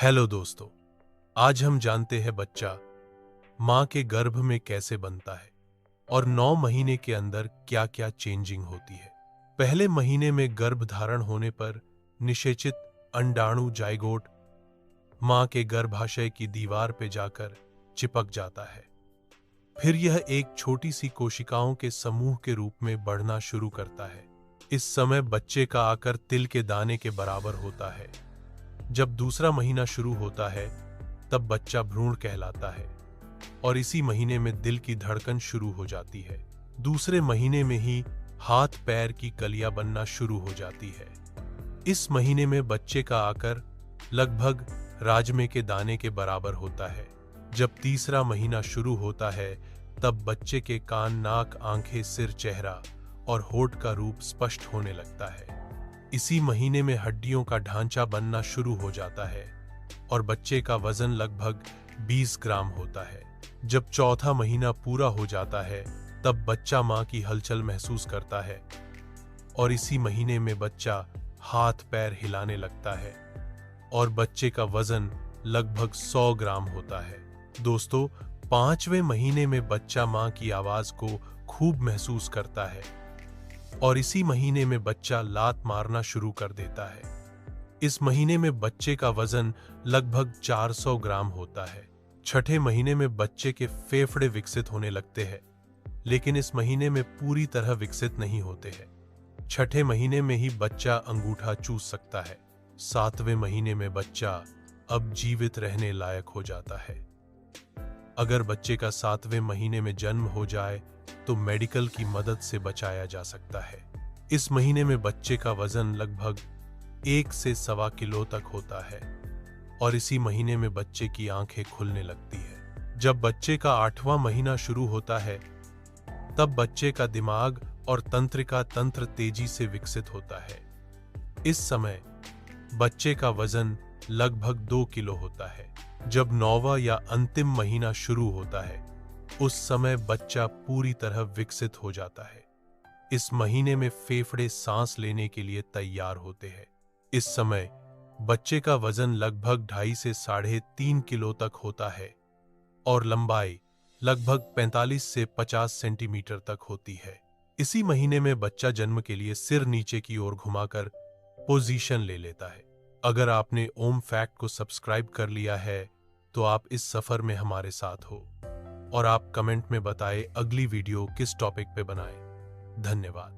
Hello दोस्तों, आज हम जानते हैं बच्चा माँ के गर्भ में कैसे बनता है और 9 महीने के अंदर क्या-क्या चेंजिंग होती है। पहले महीने में गर्भ धारण होने पर निषेचित अंडाणु जाइगोट माँ के गर्भाशय की दीवार पे जाकर चिपक जाता है। फिर यह एक छोटी सी कोशिकाओं के समूह के रूप में बढ़ना शुरू करता है। इस समय बच्चे का आकार तिल के दाने के बराबर होता है। जब दूसरा महीना शुरू होता है तब बच्चा भ्रूण कहलाता है और इसी महीने में दिल की धड़कन शुरू हो जाती है। दूसरे महीने में ही हाथ पैर की कलियां बनना शुरू हो जाती है। इस महीने में बच्चे का आकार लगभग राजमे के दाने के बराबर होता है। जब तीसरा महीना शुरू होता है तब बच्चे के कान, नाक, आंखें, सिर, चेहरा और होठ का रूप स्पष्ट होने लगता है। इसी महीने में हड्डियों का ढांचा बनना शुरू हो जाता है और बच्चे का वजन लगभग 20 ग्राम होता है। जब चौथा महीना पूरा हो जाता है तब बच्चा मां की हलचल महसूस करता है और इसी महीने में बच्चा हाथ पैर हिलाने लगता है और बच्चे का वजन लगभग 100 ग्राम होता है। दोस्तों, 5वें महीने में बच्चा मां की आवाज को खूब महसूस करता है और इसी महीने में बच्चा लात मारना शुरू कर देता है। इस महीने में बच्चे का वजन लगभग 400 ग्राम होता है। छठे महीने में बच्चे के फेफड़े विकसित होने लगते हैं, लेकिन इस महीने में पूरी तरह विकसित नहीं होते हैं। छठे महीने में ही बच्चा अंगूठा चूस सकता है। 7वें महीने में बच्चा अब जीवित रहने लायक हो जाता है। अगर बच्चे का 7वें महीने में जन्म हो जाए तो मेडिकल की मदद से बचाया जा सकता है। इस महीने में बच्चे का वजन लगभग 1 से 1.25 किलो तक होता है और इसी महीने में बच्चे की आंखें खुलने लगती है। जब बच्चे का 8वां महीना शुरू होता है तब बच्चे का दिमाग और तंत्रिका तंत्र तेजी से विकसित होता है। इस समय बच्चे का वजन लगभग 2 किलो होता है। जब 9वां या अंतिम महीना शुरू होता है उस समय बच्चा पूरी तरह विकसित हो जाता है। इस महीने में फेफड़े सांस लेने के लिए तैयार होते हैं। इस समय बच्चे का वजन लगभग 2.5 से 3.5 किलो तक होता है और लंबाई लगभग 45 से 50 सेंटीमीटर तक होती है। इसी महीने में बच्चा जन्म के लिए सिर नीचे की ओर घुमाकर पोजीशन ले लेता है। अगर आपने ओम फैक्ट को सब्सक्राइब कर लिया है तो आप इस सफर में हमारे साथ हो और आप कमेंट में बताएं अगली वीडियो किस टॉपिक पे बनाएं। धन्यवाद।